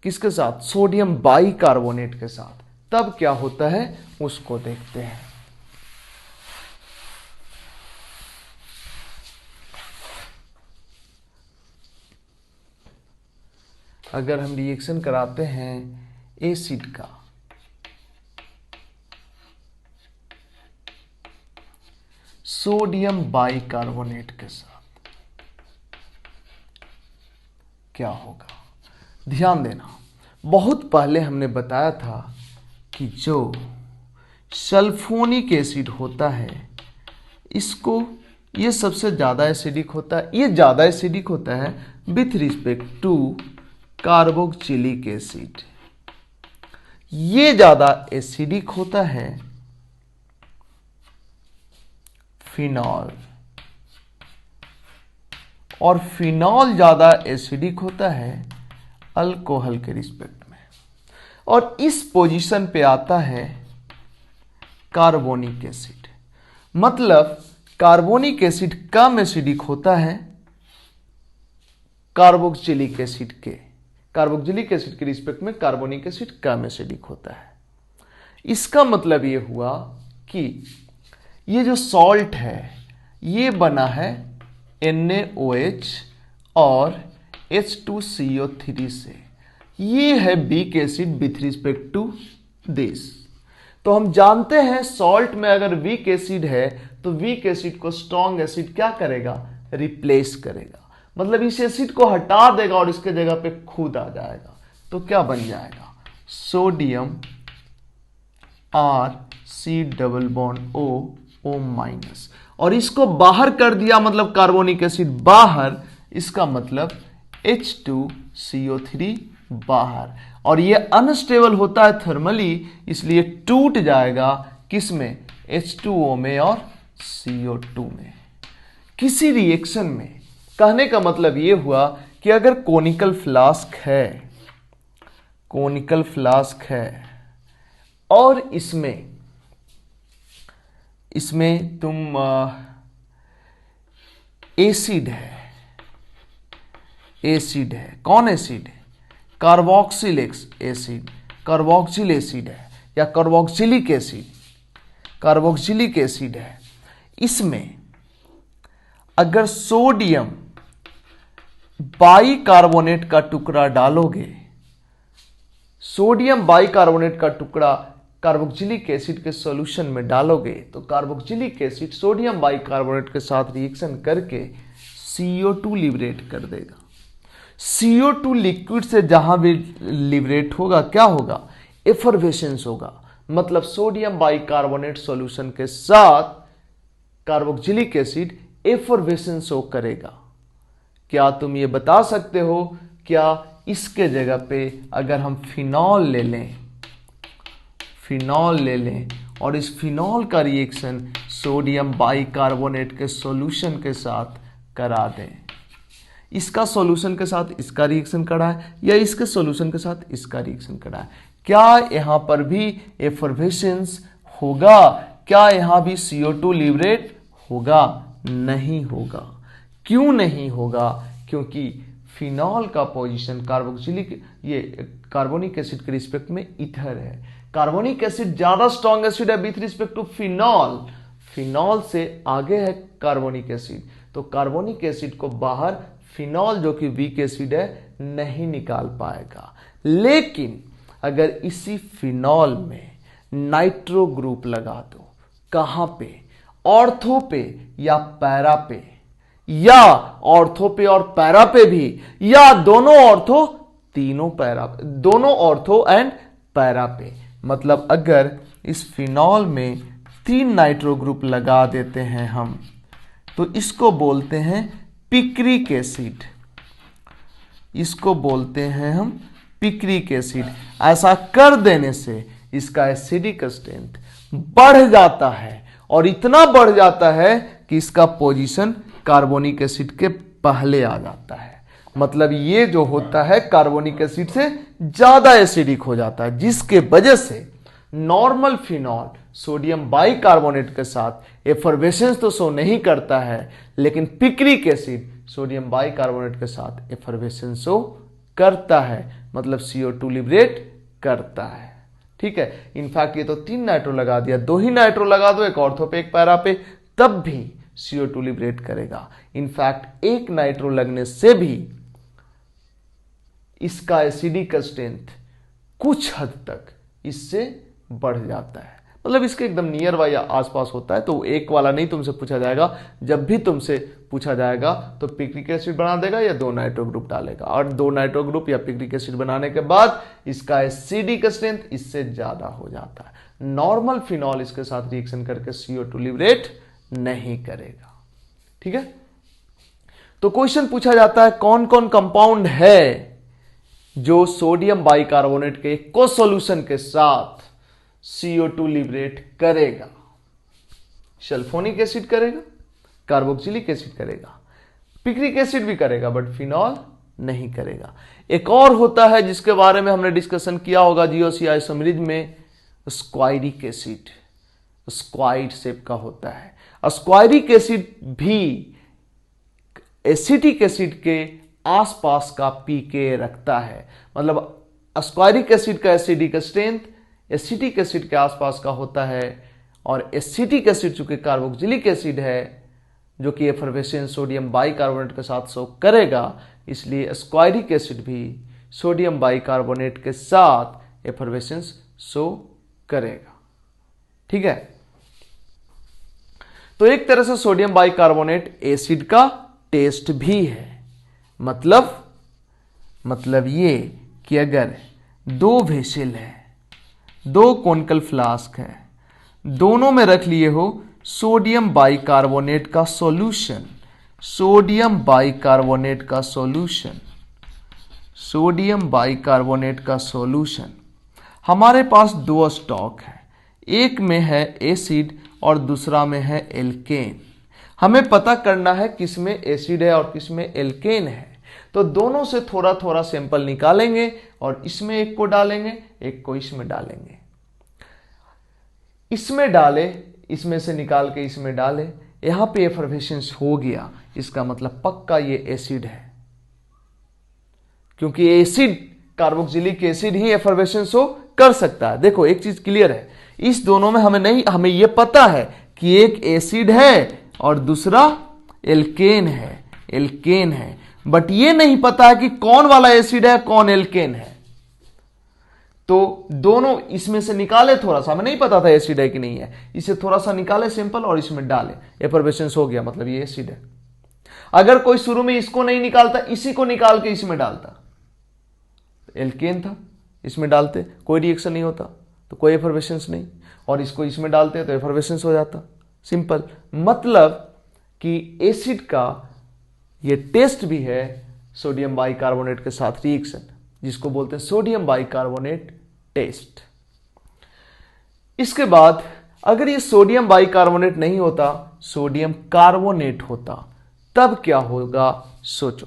किसके साथ, सोडियम बाइकार्बोनेट के साथ, तब क्या होता है उसको देखते हैं। अगर हम रिएक्शन कराते हैं एसिड का सोडियम बाइकार्बोनेट के साथ, क्या होगा, ध्यान देना। बहुत पहले हमने बताया था कि जो सल्फोनिक एसिड होता है इसको, ये सबसे ज़्यादा एसिडिक होता है, ये ज़्यादा एसिडिक होता है with respect to carboxylic acid. ये ज़्यादा एसिडिक होता है फिनॉल, और फिनॉल ज़्यादा एसिडिक होता है अल्कोहल के रिस्पेक्ट में। और इस पोजीशन पे आता है कार्बोनिक एसिड। मतलब कार्बोनिक एसिड कम एसिडिक होता है कार्बोक्सिलिक एसिड के, कार्बोक्सिलिक एसिड के रिस्पेक्ट में कार्बोनिक एसिड कम एसिडिक होता है। इसका मतलब ये हुआ कि ये जो सॉल्ट है ये बना है NaOH और H2CO3 से, ये है weak acid with respect to this. तो हम जानते हैं सॉल्ट में अगर वीक एसिड है तो वीक एसिड को स्ट्रॉन्ग एसिड क्या करेगा, रिप्लेस करेगा। मतलब इस एसिड को हटा देगा और इसके जगह पे खुद आ जाएगा। तो क्या बन जाएगा, sodium RC double bond O minus, और इसको बाहर कर दिया मतलब कार्बोनिक एसिड बाहर, इसका मतलब H2CO3 बाहर। और ये अनस्टेबल होता है थर्मली, इसलिए टूट जाएगा किसमें, H2O में और CO2 में। किसी रिएक्शन में कहने का मतलब ये हुआ कि अगर कोनिकल फ्लास्क है, कोनिकल फ्लास्क है और इसमें तुम एसिड है, एसिड है, कौन एसिड है, कार्बोक्सिल एसिड, कार्बोक्सिल एसिड है या कार्बोक्सिलिक एसिड, कार्बोक्सिलिक एसिड है। इसमें अगर सोडियम बाइकार्बोनेट का टुकड़ा डालोगे, सोडियम बाइकार्बोनेट का टुकड़ा कार्बोक्सिलिक एसिड के सॉल्यूशन में डालोगे तो कार्बोक्सिलिक एसिड सोडियम बाइकार्बोनेट के साथ रिएक्शन करके CO2 लिबरेट कर देगा। CO2 लिक्विड से जहां भी लिबरेट होगा क्या होगा, एफर्वेसेंस होगा। मतलब सोडियम बाइकार्बोनेट सॉल्यूशन के साथ कार्बोक्सिलिक एसिड एफर्वेसेंस शो करेगा। क्या तुम ये बता सकते हो, क्या इसके जगह पे अगर हम फिनॉल ले लें, फिनॉल ले लें और इस फिनॉल का रिएक्शन सोडियम बाइकार्बोनेट के सॉल्यूशन के साथ करा दें, इसका सॉल्यूशन के साथ इसका रिएक्शन कराए या इसके सॉल्यूशन के साथ इसका रिएक्शन कराए, क्या यहां पर भी एफर्वेसेंस होगा, क्या यहां भी CO2 लिबरेट होगा, नहीं होगा। क्यों नहीं होगा, क्योंकि फिनॉल का पोजीशन कार्बोक्सिलिक, ये कार्बोनिक एसिड के रिस्पेक्ट में इथर है। कार्बोनिक एसिड ज्यादा स्ट्रॉन्ग एसिड है with respect to phenol, phenol से आगे है कार्बोनिक एसिड, तो कार्बोनिक एसिड को बाहर फिनॉल जो कि वीक एसिड है नहीं निकाल पाएगा। लेकिन अगर इसी फिनॉल में नाइट्रो ग्रुप लगा दो, कहां पे, ऑर्थो पे या पैरा पे, या ऑर्थो पे और पैरा पे भी, या दोनों ऑर्थो तीनों पैरा, दोनों ऑर्थो एंड पैरा पे। मतलब अगर इस फिनॉल में 3 नाइट्रो ग्रुप लगा देते हैं हम, तो इसको बोलते हैं पिक्रिक एसिड, इसको बोलते हैं हम पिक्रिक एसिड। ऐसा कर देने से इसका एसिडिक स्ट्रेंथ बढ़ जाता है, और इतना बढ़ जाता है कि इसका पोजीशन कार्बोनिक एसिड के पहले आ जाता है। मतलब ये जो होता है कार्बोनिक एसिड से ज्यादा एसिडिक हो जाता है, जिसके वजह से नॉर्मल फिनॉल सोडियम बाइकार्बोनेट के साथ एफर्वेसेंस तो शो नहीं करता है, लेकिन पिक्रिक एसिड सोडियम बाइकार्बोनेट के साथ एफर्वेसेंस शो करता है, मतलब CO2 लिबरेट करता है। ठीक है, इनफैक्ट ये तो 3 नाइट्रो लगा दिया, 2 ही नाइट्रो लगा दो, एक ऑर्थो पे एक पैरा पे, तब भी CO2 लिबरेट करेगा। इनफैक्ट 1 नाइट्रो लगने से भी इसका एसिडिक स्ट्रेंथ कुछ हद तक इससे बढ़ जाता है, मतलब इसके एकदम नियर बाय या आसपास होता है। तो एक वाला नहीं तुमसे पूछा जाएगा, जब भी तुमसे पूछा जाएगा तो पिक्रिक एसिड बना देगा या 2 नाइट्रो ग्रुप डालेगा, और 2 नाइट्रो ग्रुप या पिक्रिक एसिड बनाने के बाद इसका एसिडिक स्ट्रेंथ इससे ज्यादा हो जाता है। नॉर्मल फिनॉल इसके साथ रिएक्शन करके CO2 लिबरेट नहीं करेगा। ठीक है, तो क्वेश्चन पूछा जाता है कौन कौन कंपाउंड है जो सोडियम बाइकार्बोनेट के को सॉल्यूशन के साथ CO2 लिबरेट करेगा। सल्फोनिक एसिड करेगा, कार्बोक्सिलिक एसिड करेगा, पिक्रिक एसिड भी करेगा, बट फिनॉल नहीं करेगा। एक और होता है जिसके बारे में हमने डिस्कशन किया होगा GOC आइसोमेरिज में, स्क्वायरिक एसिड, स्क्वाइड शेप का होता है। स्क्वायरिक एसिड भी एसिटिक एसिड के आसपास का पीके रखता है, मतलब स्क्वायरिक एसिड का एसिडिक स्ट्रेंथ एसिटिक एसिड के आसपास का होता है, और एसिटिक एसिड चूंकि कार्बोक्सिलिक एसिड है जो कि एफर्वेसेंस सोडियम बाइकार्बोनेट के साथ शो करेगा, इसलिए स्क्वायरिक एसिड भी सोडियम बाइकार्बोनेट के साथ एफर्वेसेंस शो करेगा। ठीक है, तो एक तरह से सोडियम बाइकार्बोनेट एसिड का टेस्ट भी है। मतलब ये कि अगर 2 वेसल है, 2 कॉनिकल फ्लास्क है, दोनों में रख लिए हो सोडियम बाइकार्बोनेट का सॉल्यूशन, सोडियम बाइकार्बोनेट का सॉल्यूशन, सोडियम बाइकार्बोनेट का सॉल्यूशन, हमारे पास 2 स्टॉक है, एक में है एसिड और दूसरा में है एल्केन। हमें पता करना है किसमें एसिड है और किसमें एल्केन है, तो दोनों से थोड़ा थोड़ा सैंपल निकालेंगे और इसमें एक को डालेंगे, एक को इसमें डालेंगे। इसमें डाले, इसमें से निकाल के इसमें डाले, यहां पे एफर्वेसेंस हो गया, इसका मतलब पक्का ये एसिड है, क्योंकि एसिड कार्बोक्सिलिक एसिड ही एफर्वेसेंस हो कर सकता है। देखो एक चीज क्लियर है, इस दोनों में हमें यह पता है कि एक एसिड है और दूसरा एल्केन है, बट ये नहीं पता है कि कौन वाला एसिड है कौन एल्केन है। तो दोनों इसमें से निकाले, थोड़ा सा हमें नहीं पता था एसिड है कि नहीं है, इसे थोड़ा सा निकाले सैंपल और इसमें डाले, एफर्वेसेंस हो गया, मतलब ये एसिड है। अगर कोई शुरू में इसको नहीं निकालता, इसी को निकाल के इसमें डालता, एल्केन था, इसमें डालते कोई रिएक्शन नहीं होता तो कोई एफर्वेसेंस नहीं, और इसको इसमें डालते तो एफर्वेसेंस हो जाता। सिंपल, मतलब कि एसिड का ये टेस्ट भी है सोडियम बाइकार्बोनेट के साथ रिएक्शन, जिसको बोलते हैं सोडियम बाइकार्बोनेट टेस्ट। इसके बाद अगर ये सोडियम बाइकार्बोनेट नहीं होता, सोडियम कार्बोनेट होता, तब क्या होगा सोचो।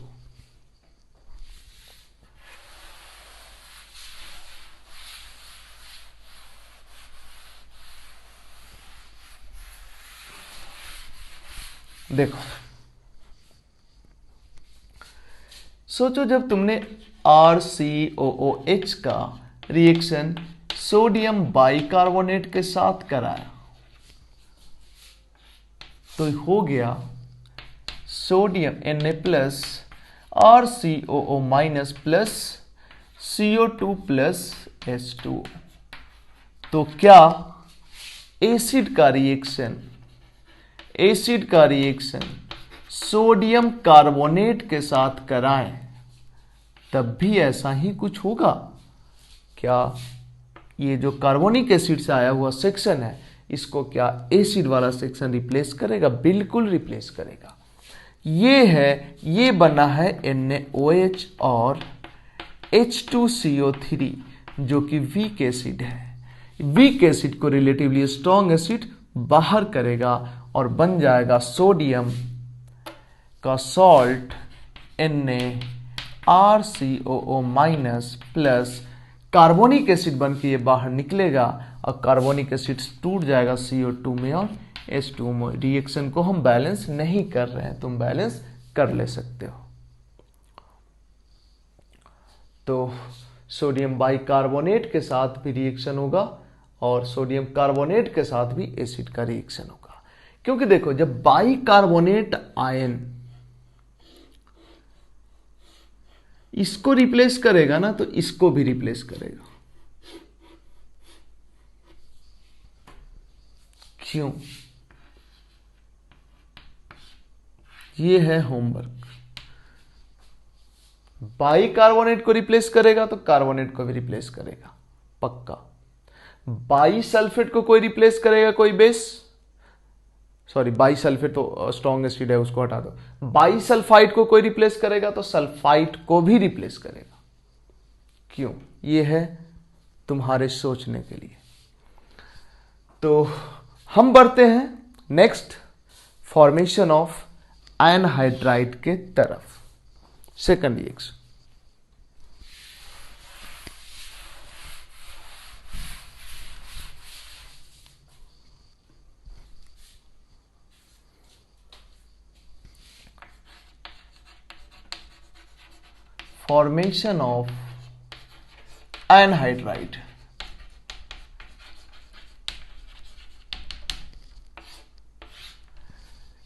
देखो सोचो, जब तुमने RCOOH का रिएक्शन सोडियम बाइकार्बोनेट के साथ कराया तो हो गया sodium Na plus RCOO minus plus CO2 plus H2। तो क्या एसिड का रिएक्शन सोडियम कार्बोनेट के साथ कराएं तब भी ऐसा ही कुछ होगा क्या? ये जो कार्बोनिक एसिड से आया हुआ सेक्शन है इसको क्या एसिड वाला सेक्शन रिप्लेस करेगा? बिल्कुल रिप्लेस करेगा। ये बना है NaOH और H2CO3 जो कि वीक एसिड है। वीक एसिड को रिलेटिवली स्ट्रॉन्ग एसिड बाहर करेगा और बन जाएगा सोडियम का salt NaRCOO minus plus carbonic acid बन के ये बाहर निकलेगा और कार्बोनिक एसिड टूट जाएगा CO2 में और H2O में। रिएक्शन को हम बैलेंस नहीं कर रहे हैं, तुम बैलेंस कर ले सकते हो। तो सोडियम बाइकार्बोनेट के साथ भी रिएक्शन होगा और सोडियम कार्बोनेट के साथ भी एसिड का रिएक्शन होगा, क्योंकि देखो जब बाइकार्बोनेट आयन इसको रिप्लेस करेगा ना तो इसको भी रिप्लेस करेगा। क्यों? ये है होमवर्क। बाइकार्बोनेट को रिप्लेस करेगा तो कार्बोनेट को भी रिप्लेस करेगा पक्का। बाई सल्फेट को कोई रिप्लेस करेगा, कोई बेस, सॉरी बाई सल्फेट तो स्ट्रॉन्ग एसिड है उसको हटा दो। बाई सल्फाइड को कोई रिप्लेस करेगा तो सल्फाइड को भी रिप्लेस करेगा। क्यों? ये है तुम्हारे सोचने के लिए। तो हम बढ़ते हैं नेक्स्ट फॉर्मेशन ऑफ एनहाइड्राइड के तरफ। Second reaction, formation of anhydride.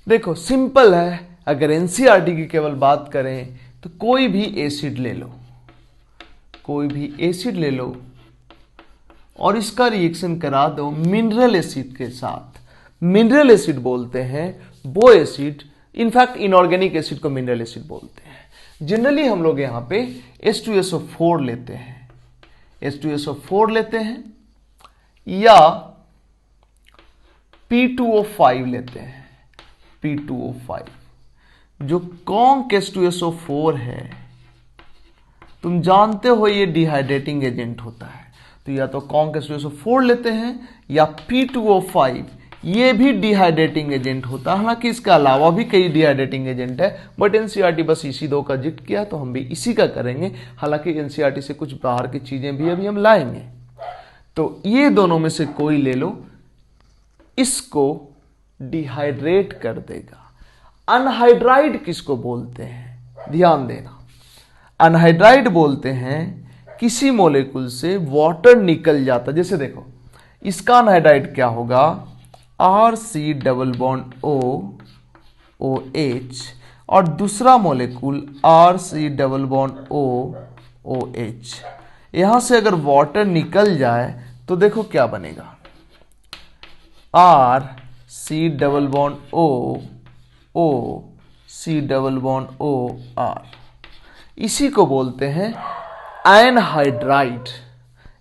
देखो सिंपल है, अगर एनसीईआरटी की केवल बात करें तो कोई भी एसिड ले लो, कोई भी एसिड ले लो और इसका रिएक्शन करा दो मिनरल एसिड के साथ। मिनरल एसिड बोलते हैं वो एसिड, इनफैक्ट इनऑर्गेनिक एसिड को मिनरल एसिड बोलते हैं। जनरली हम लोग यहां पे H2SO4 लेते हैं, H2SO4 लेते हैं या P2O5 लेते हैं, P2O5 जो कॉन्क H2SO4 है तुम जानते हो ये डिहाइड्रेटिंग एजेंट होता है। तो या तो कॉन्क H2SO4 लेते हैं या P2O5, ये भी डिहाइड्रेटिंग एजेंट होता है। हालांकि इसके अलावा भी कई डिहाइड्रेटिंग एजेंट है, बट एनसीईआरटी बस इसी दो का जिक्र किया तो हम भी इसी का करेंगे। हालांकि एनसीईआरटी से कुछ बाहर की चीजें भी अभी हम लाएंगे। तो ये दोनों में से कोई ले लो, इसको डिहाइड्रेट कर देगा। अनहाइड्राइड किसको बोलते हैं? ध्यान देना, अनहाइड्राइड बोलते हैं किसी मॉलिक्यूल से वाटर निकल जाता। जैसे देखो इसका अनहाइड्राइड क्या होगा, RC डबल बॉन्ड OH और दूसरा molecule RC double bond OH। यहां से अगर वाटर निकल जाए तो देखो क्या बनेगा, RC double bond OC double bond OR। इसी को बोलते हैं एनहाइड्राइड।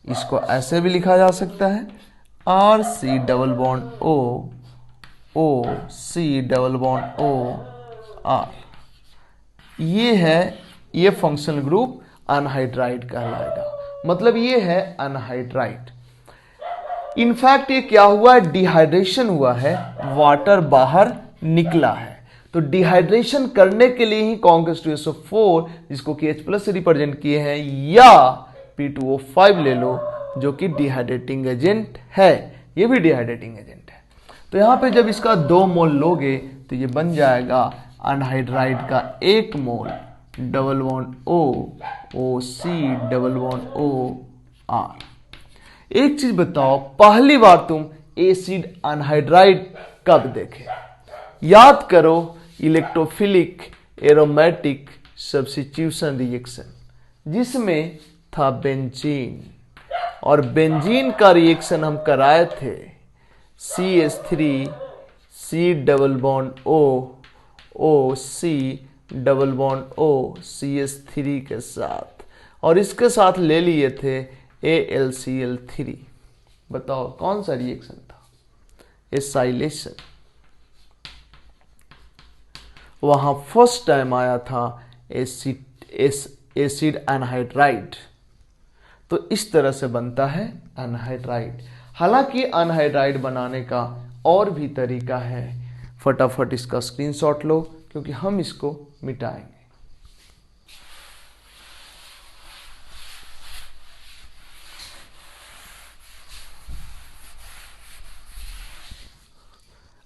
इसको ऐसे भी लिखा जा सकता है RC double bond OC double bond OR। ये फंक्शनल ग्रुप अनहाइड्राइड कहलाएगा, मतलब ये है अनहाइड्राइड। इनफैक्ट ये क्या हुआ है, डिहाइड्रेशन हुआ है, वाटर बाहर निकला है। तो डिहाइड्रेशन करने के लिए ही कॉन्क H2SO4 जिसको कि H+ से रिप्रेजेंट किए हैं या P2O5 ले लो जो कि डिहाइड्रेटिंग एजेंट है, ये भी डिहाइड्रेटिंग एजेंट है। तो यहां पे जब इसका 2 मोल लोगे तो ये बन जाएगा अनहाइड्राइड का 1 mole double bond OC double bond OR। एक चीज बताओ, पहली बार तुम एसिड अनहाइड्राइड कब देखे? याद करो इलेक्ट्रोफिलिक एरोमेटिक सब्स्टिट्यूशन रिएक्शन जिसमें था बेंजीन, और बेंजीन का रिएक्शन हम कराए थे CH3 C double bond O C double bond O CH3 के साथ, और इसके साथ ले लिए थे AlCl3। बताओ कौन सा रिएक्शन था? एसाइलेशन। वहां फर्स्ट टाइम आया था एसिड एनहाइड्राइड। तो इस तरह से बनता है एनहाइड्राइड। हालांकि एनहाइड्राइड बनाने का और भी तरीका है, फटाफट इसका स्क्रीनशॉट लो क्योंकि हम इसको मिटाएंगे।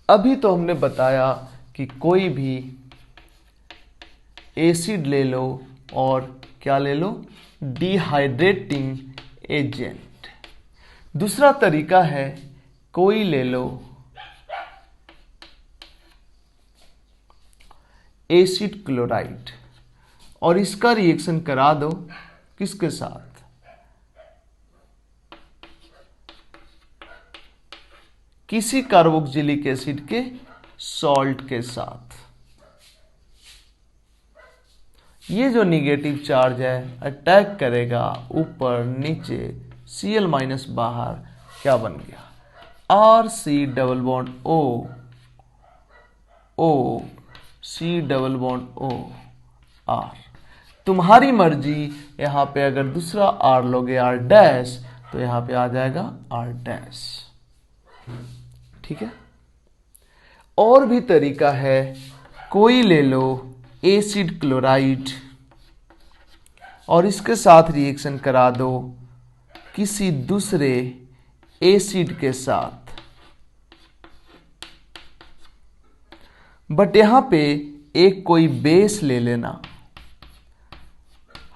अभी तो हमने बताया कि कोई भी एसिड ले लो और क्या ले लो? Dehydrating agent. दूसरा तरीका है कोई ले लो एसिड क्लोराइड और इसका रिएक्शन करा दो किसके साथ? किसी कार्बोक्सिलिक एसिड के सॉल्ट के साथ। ये जो निगेटिव चार्ज है अटैक करेगा ऊपर नीचे, Cl माइनस बाहर, क्या बन गया? RC double bond O C double bond O R। तुम्हारी मर्जी, यहां पे अगर दूसरा R लोगे R डैश तो यहां पे आ जाएगा R डैश। ठीक है। और भी तरीका है, कोई ले लो एसिड क्लोराइड और इसके साथ रिएक्शन करा दो किसी दूसरे एसिड के साथ। बट यहां पे एक कोई बेस ले लेना।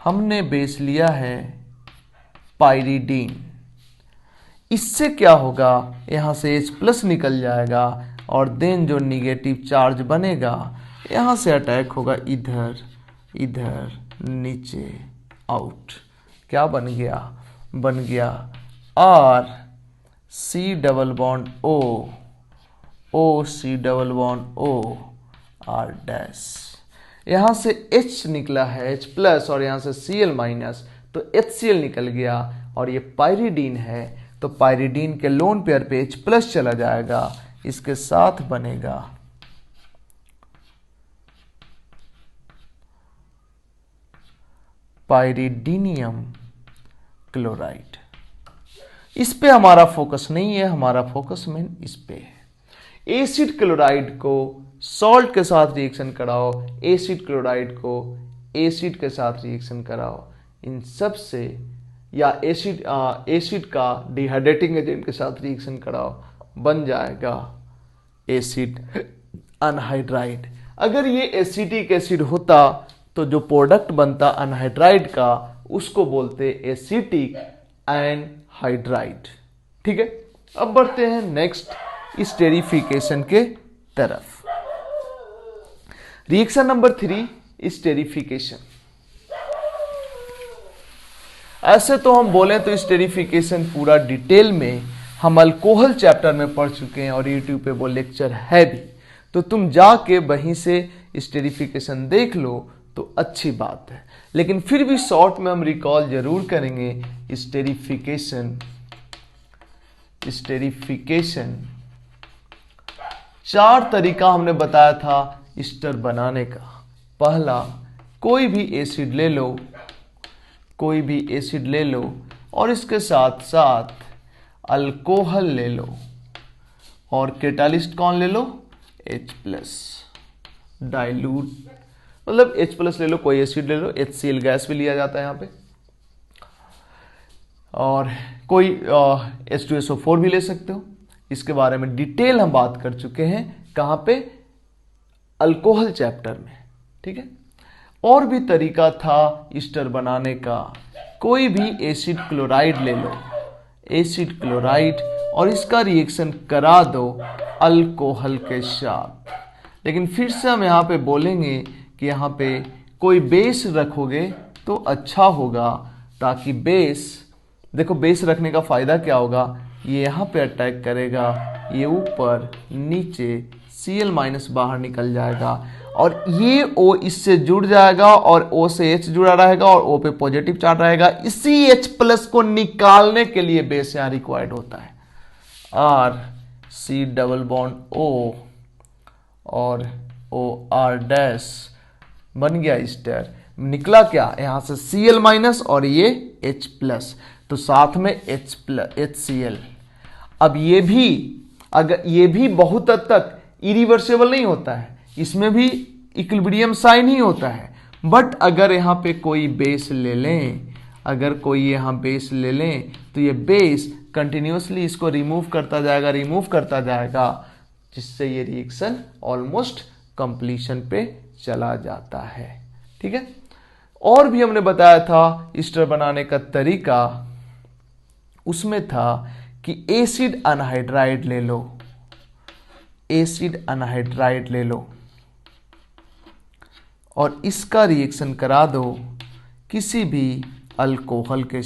हमने बेस लिया है पाइरिडीन। इससे क्या होगा? यहां से H प्लस निकल जाएगा और देन जो निगेटिव चार्ज बनेगा यहां से अटैक होगा इधर इधर नीचे आउट। क्या बन गया? बन गया R C double bond O C double bond O R dash. यहां से H निकला है H प्लस और यहां से Cl माइनस, तो HCl निकल गया और ये पाइरिडीन है, तो पाइरिडीन के लोन पेयर पे H प्लस चला जाएगा, इसके साथ बनेगा पाइरिडीनियम क्लोराइड। इस पे हमारा फोकस नहीं है, हमारा फोकस मेन इस पे है। एसिड क्लोराइड को सॉल्ट के साथ रिएक्शन कराओ, एसिड क्लोराइड को एसिड के साथ रिएक्शन कराओ, इन सब से, या एसिड का डिहाइड्रेटिंग एजेंट के साथ रिएक्शन कराओ, बन जाएगा एसिड अनहाइड्राइड। अगर ये एसिटिक एसिड होता तो जो प्रोडक्ट बनता अनहाइड्राइड का उसको बोलते एसिटिक एनहाइड्राइड। ठीक है। अब बढ़ते हैं नेक्स्ट स्टेरिफिकेशन के तरफ। Reaction number 3, esterification. ऐसे तो हम बोले तो स्टेरिफिकेशन पूरा डिटेल में हम अल्कोहल चैप्टर में पढ़ चुके हैं और यूट्यूब पे वो लेक्चर है भी, तो तुम जाके वहीं से स्टेरिफिकेशन देख लो तो अच्छी बात है। लेकिन फिर भी शॉर्ट में हम रिकॉल जरूर करेंगे स्टेरिफिकेशन। चार तरीका हमने बताया था एस्टर बनाने का। पहला, कोई भी एसिड ले लो और इसके साथ साथ अल्कोहल ले लो और कैटालिस्ट कौन ले लो? H plus. डाइल्यूट मतलब H प्लस ले लो, कोई एसिड ले लो, HCl गैस भी लिया जाता है यहाँ पे, और कोई H2SO4 भी ले सकते हो। इसके बारे में डिटेल हम बात कर चुके हैं, कहाँ पे? अल्कोहल चैप्टर में। ठीक है। और भी तरीका था एस्टर बनाने का, कोई भी एसिड क्लोराइड ले लो, एसिड क्लोराइड, और इसका रिएक्शन करा दो अल्कोहल के साथ। लेकिन फिर से हम यहाँ पे बोलेंगे कि यहाँ पे कोई बेस रखोगे तो अच्छा होगा, ताकि बेस, देखो बेस रखने का फायदा क्या होगा, ये यहाँ पे अटैक करेगा, ये ऊपर नीचे Cl माइनस बाहर निकल जाएगा और ये O इससे जुड़ जाएगा और O से H जुड़ा रहेगा और O पे पॉजिटिव चार्ज रहेगा। इसी H प्लस को निकालने के लिए बेस यहाँ रिक्वायर्ड होता है। R C double bond O और OR डैश बन गया स्टर। निकला क्या यहाँ से Cl माइनस और ये H प्लस, तो साथ में H प्लस HCl। अब ये भी बहुत हद तक इरिवर्सिबल नहीं होता है, इसमें भी इक्विलिब्रियम साइन ही होता है। बट अगर यहाँ पे कोई बेस ले लें, तो ये बेस कंटिन्यूसली इसको रिमूव करता जाएगा जिससे ये रिएक्शन ऑलमोस्ट कंप्लीशन पे चला जाता है। ठीक है। और भी हमने बताया था ईस्टर बनाने का तरीका, उसमें था कि एसिड अनहाइड्राइड ले लो और इसका रिएक्शन करा दो किसी भी अल्कोहल के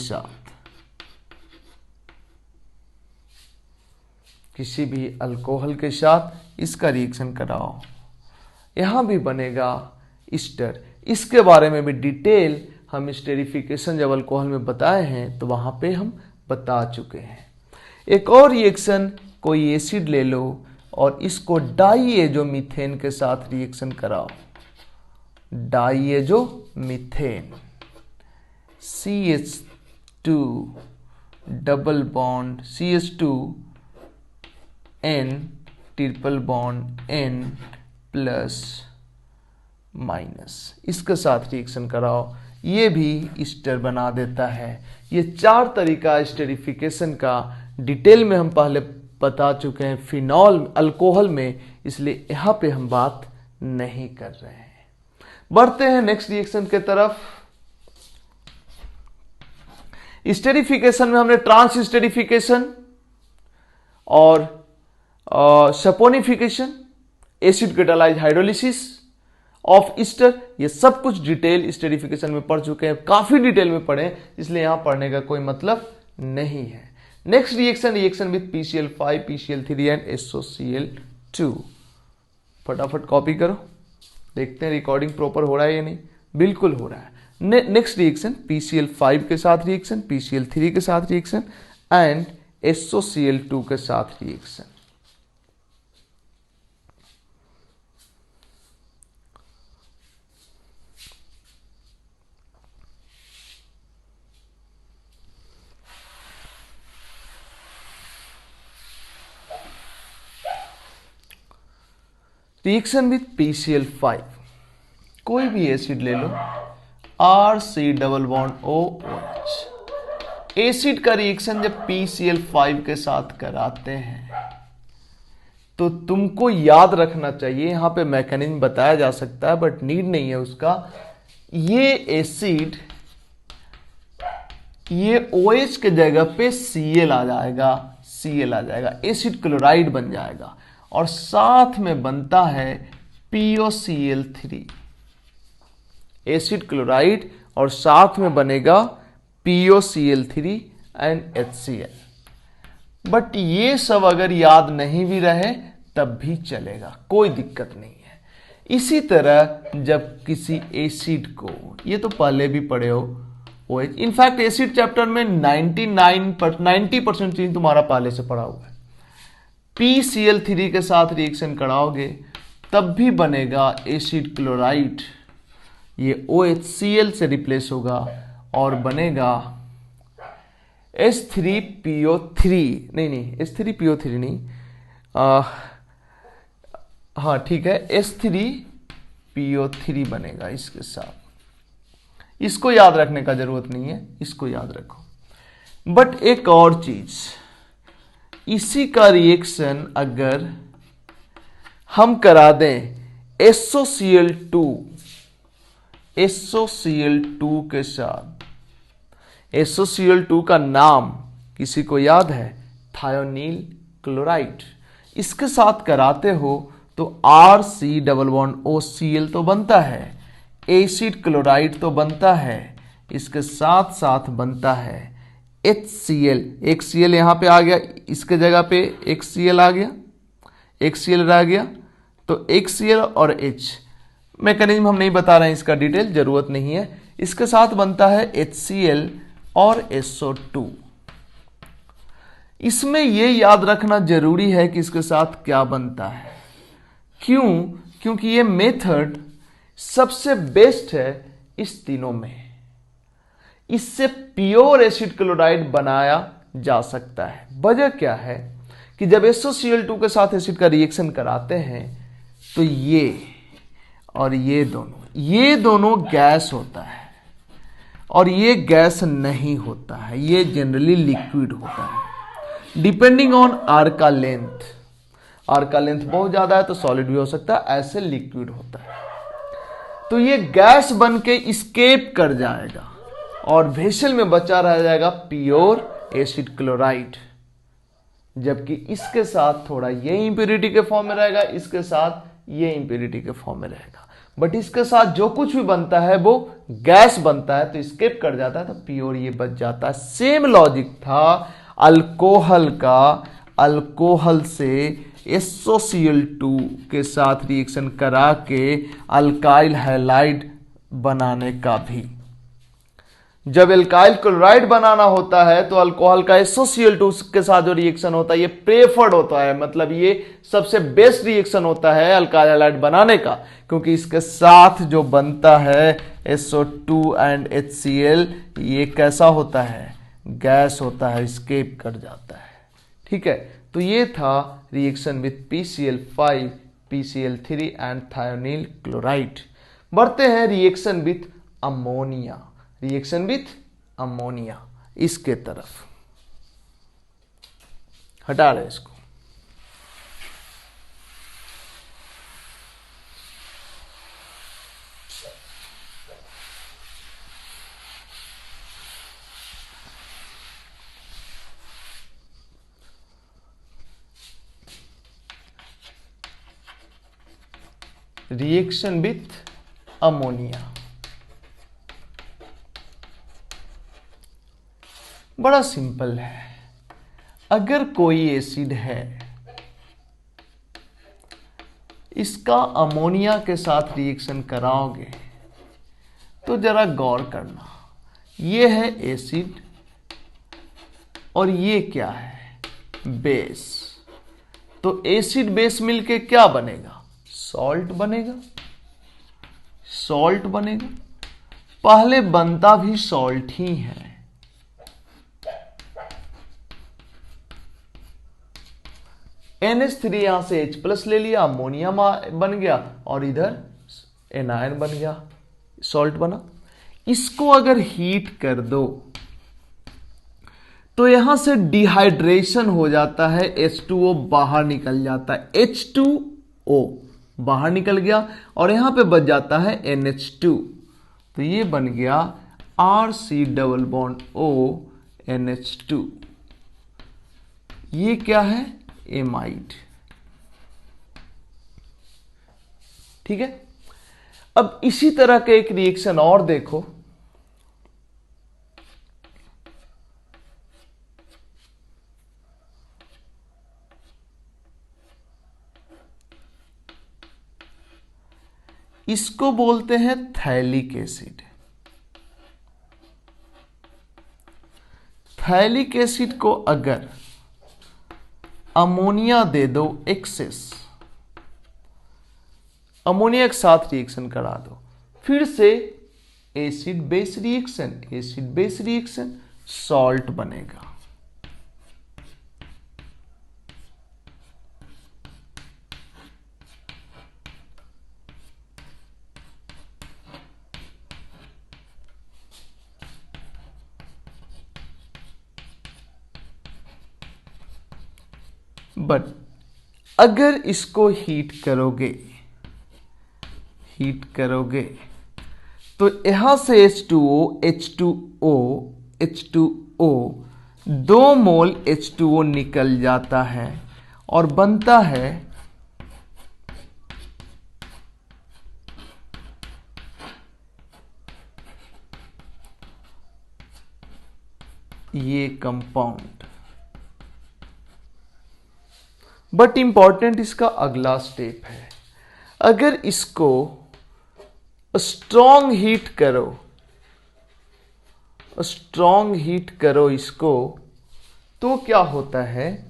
साथ, इसका रिएक्शन कराओ, यहां भी बनेगा ईस्टर। इसके बारे में भी डिटेल हम स्टेरिफिकेशन जब अल्कोहल में बताए हैं तो वहां पे हम बता चुके हैं। एक और रिएक्शन, कोई एसिड ले लो और इसको डाइएजोमीथेन के साथ रिएक्शन कराओ। डाइएजोमीथेन CH2 double bond CH2N triple bond N plus minus, इसके साथ रिएक्शन कराओ, ये भी ईस्टर बना देता है। ये 4 तरीका स्टेरिफिकेशन का डिटेल में हम पहले बता चुके हैं फिनॉल अल्कोहल में, इसलिए यहां पे हम बात नहीं कर रहे हैं। बढ़ते हैं नेक्स्ट रिएक्शन के तरफ। स्टेरिफिकेशन में हमने ट्रांस स्टेरिफिकेशन और saponification, acid catalyse hydrolysis of Easter, ये सब कुछ डिटेल स्टेरिफिकेशन में पढ़ चुके हैं, काफी डिटेल में पढ़े, इसलिए यहां पढ़ने का कोई मतलब नहीं है। Next reaction with PCl5 PCl3 and SOCl2। फटाफट कॉपी करो, देखते हैं रिकॉर्डिंग प्रॉपर हो रहा है या नहीं। बिल्कुल हो रहा है। नेक्स्ट रिएक्शन PCl5 के साथ रिएक्शन, PCl3 के साथ रिएक्शन एंड SOCl2 के साथ रिएक्शन। रिएक्शन विथ PCl5, कोई भी एसिड ले लो, RC double bond OH। Acid का रिएक्शन जब PCl5 के साथ कराते हैं तो तुमको याद रखना चाहिए, यहां पे मैकेनिज्म बताया जा सकता है बट नीड नहीं है उसका। ये एसिड, ये OH के जगह पे Cl आ जाएगा, एसिड क्लोराइड बन जाएगा और साथ में बनता है POCl3, एसिड क्लोराइड और साथ में बनेगा POCl3 एंड HCl। बट ये सब अगर याद नहीं भी रहे तब भी चलेगा, कोई दिक्कत नहीं है। इसी तरह जब किसी एसिड को, ये तो पहले भी पढ़े हो OH, इनफैक्ट एसिड चैप्टर में 90% चीज तुम्हारा पहले से पढ़ा हुआ है। PCl3 के साथ रिएक्शन कराओगे तब भी बनेगा एसिड क्लोराइड, ये OHCl से रिप्लेस होगा और बनेगा H3PO3, नहीं H3PO3 नहीं, हाँ ठीक है, H3PO3 बनेगा इसके साथ। इसको याद रखने का जरूरत नहीं है, इसको याद रखो। बट एक और चीज, इसी का रिएक्शन अगर हम करा दें SOCl2 के साथ, SOCl2 का नाम किसी को याद है? थायोनील क्लोराइड। इसके साथ कराते हो तो RC डबल बॉन्ड OCl तो बनता है, एसिड क्लोराइड तो बनता है, इसके साथ साथ बनता है HCl। एक Cl यहां पे आ गया, इसके जगह पे एक Cl आ गया, एक Cl रह गया, तो HCl और H, मैकेनिज्म हम नहीं बता रहे हैं, इसका डिटेल जरूरत नहीं है। इसके साथ बनता है HCl और SO2। इसमें यह याद रखना जरूरी है कि इसके साथ क्या बनता है। क्यों? क्योंकि ये मेथड सबसे बेस्ट है इस तीनों में। इससे प्योर एसिड क्लोराइड बनाया जा सकता है। वजह क्या है कि जब SOCl2 के साथ एसिड का रिएक्शन कराते हैं तो ये और ये दोनों गैस होता है और ये गैस नहीं होता है, ये जनरली लिक्विड होता है। डिपेंडिंग ऑन आर का लेंथ बहुत ज्यादा है तो सॉलिड भी हो सकता है, ऐसे लिक्विड होता है। तो ये गैस बन के स्केप कर जाएगा और वेसल में बचा रह जाएगा प्योर एसिड क्लोराइड, जबकि इसके साथ थोड़ा ये इंप्योरिटी के फॉर्म में रहेगा, इसके साथ ये इंप्योरिटी के फॉर्म में रहेगा। बट इसके साथ जो कुछ भी बनता है वो गैस बनता है, तो स्केप कर जाता है, तो प्योर ये बच जाता है। सेम लॉजिक था अल्कोहल का, अल्कोहल से SOCl2 के साथ रिएक्शन करा के अल्काइल हैलाइड बनाने का भी। जब एल्काइल क्लोराइड बनाना होता है तो अल्कोहल का SOCl2 के साथ जो रिएक्शन होता है ये प्रेफर्ड होता है, मतलब ये सबसे बेस्ट रिएक्शन होता है अल्काइल हैलाइड बनाने का, क्योंकि इसके साथ जो बनता है SO2 एंड HCl ये कैसा होता है, गैस होता है, स्केप कर जाता है। ठीक है, तो ये था reaction with PCl5, PCl3 and thionyl chloride. बढ़ते हैं रिएक्शन विथ अमोनिया, इसके तरफ हटा रहे इसको। रिएक्शन विथ अमोनिया बड़ा सिंपल है। अगर कोई एसिड है, इसका अमोनिया के साथ रिएक्शन कराओगे तो जरा गौर करना, ये है एसिड और ये क्या है, बेस। तो एसिड बेस मिलके क्या बनेगा, सॉल्ट बनेगा। पहले बनता भी सॉल्ट ही है। NH3 यहां से H+ ले लिया, अमोनिया बन गया और इधर एनायन बन गया, सॉल्ट बना। इसको अगर हीट कर दो तो यहां से डिहाइड्रेशन हो जाता है, H2O बाहर निकल जाता है, H2O बाहर निकल गया और यहां पे बच जाता है NH2। तो ये बन गया RC+O NH2। ये क्या है, एमाइड। ठीक है, अब इसी तरह का एक रिएक्शन और देखो। इसको बोलते हैं थैलिक एसिड। थैलिक एसिड को अगर अमोनिया दे दो एक्सेस, अमोनिया के साथ रिएक्शन करा दो, फिर से एसिड बेस रिएक्शन, सॉल्ट बनेगा। बट अगर इसको हीट करोगे तो यहां से H2O, 2 मोल H2O निकल जाता है और बनता है ये कंपाउंड। बट इंपॉर्टेंट इसका अगला स्टेप है। अगर इसको स्ट्रॉन्ग हीट करो इसको, तो क्या होता है,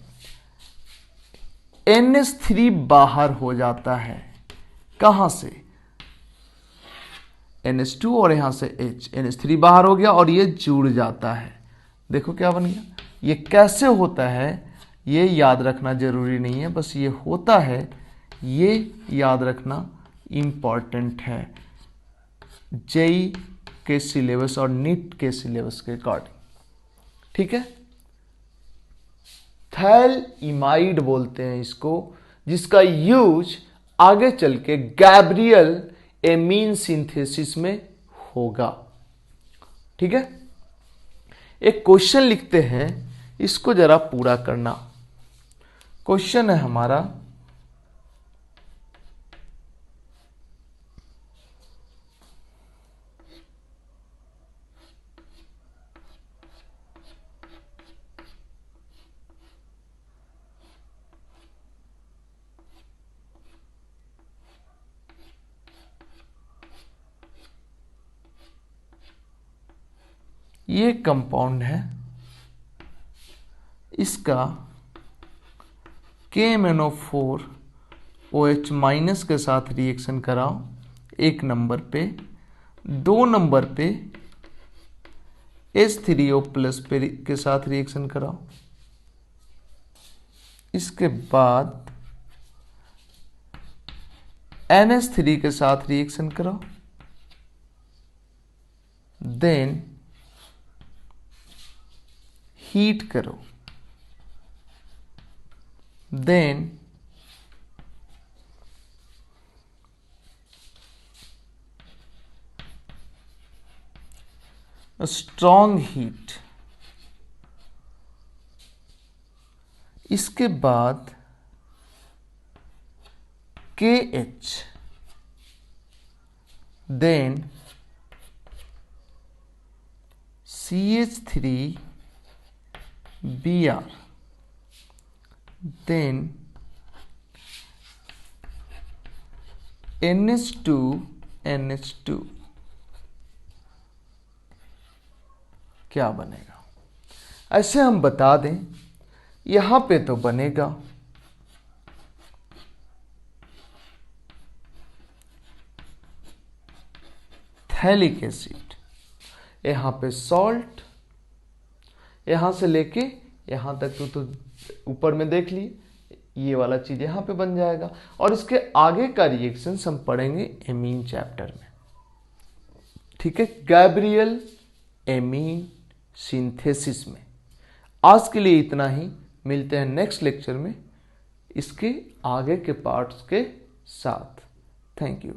NH3 बाहर हो जाता है। कहां से? NH2 और यहां से H, NH3 बाहर हो गया और ये जुड़ जाता है। देखो क्या बन गया। ये कैसे होता है ये याद रखना जरूरी नहीं है, बस ये होता है, ये याद रखना इंपॉर्टेंट है जेई के सिलेबस और नीट के सिलेबस के अकॉर्डिंग। ठीक है। थैलइमाइड बोलते हैं इसको, जिसका यूज आगे चल के गैब्रियल एमीन सिंथेसिस में होगा। ठीक है। एक क्वेश्चन लिखते हैं, इसको जरा पूरा करना। क्वेश्चन है हमारा, ये कंपाउंड है, इसका KMnO4 OH माइनस के साथ रिएक्शन कराओ 1 नंबर पे, 2 नंबर पे H3O प्लस पे के साथ रिएक्शन कराओ, इसके बाद NH3 के साथ रिएक्शन कराओ, देन हीट करो, देन स्ट्रॉन्ग हीट, इसके बाद KH, then CH3Br, then NH2 क्या बनेगा? ऐसे हम बता दें, यहां पे तो बनेगा थैलिक एसिड, यहां पे सॉल्ट, यहां से लेके यहां तक तो ऊपर में देख लिए, ये वाला चीज यहां पे बन जाएगा। और इसके आगे का रिएक्शन हम पढ़ेंगे एमीन चैप्टर में। ठीक है, गैब्रियल एमीन सिंथेसिस में। आज के लिए इतना ही, मिलते हैं नेक्स्ट लेक्चर में इसके आगे के पार्ट्स के साथ। Thank you.